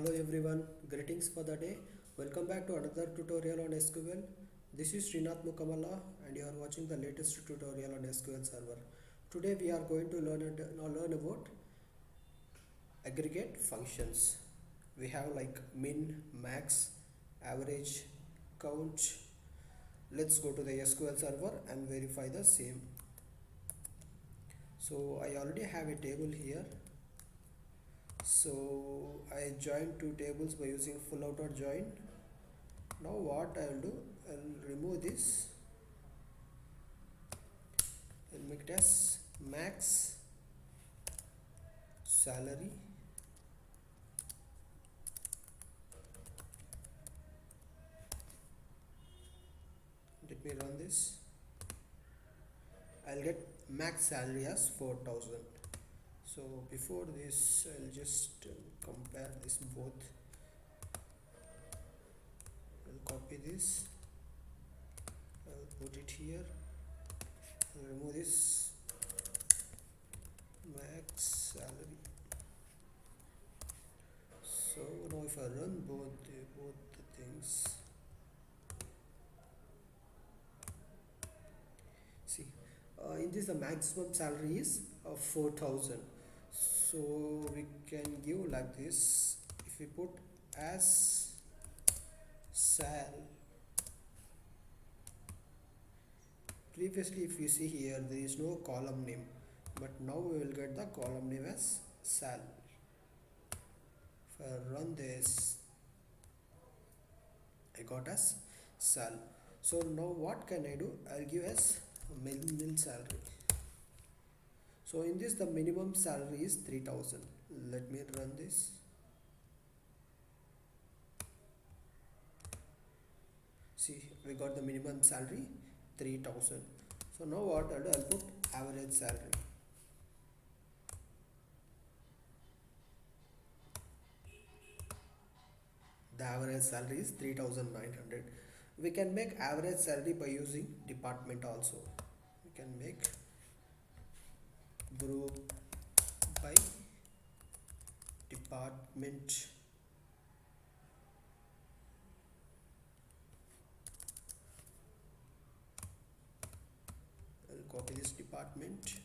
Hello everyone, greetings for the day. Welcome back to another tutorial on SQL. This is Srinath Mukamala and you are watching the latest tutorial on SQL Server. Today we are going to learn about aggregate functions. We have like min, max, average, count. Let's go to the SQL Server and verify the same. So I already have a table here. So I joined two tables by using full outer join. Now what I will do, I'll remove this and make it as max salary. Let me run this. I'll get max salary as 4,000. So before this I'll just compare this both. I'll copy this, I'll put it here, I'll remove this max salary. So now if I run both the things, see in this the maximum salary is 4,000. So we can give like this. If we put as sal, previously if you see here there is no column name, but now we will get the column name as sal. If I run this, I got as sal. So now what can I do? I'll give as mil salary. So in this the minimum salary is 3,000. Let me run this. See, we got the minimum salary 3,000. So now what I'll do, I'll put average salary. The average salary is 3,900. We can make average salary by using department also. We can make group by department. I'll copy this department.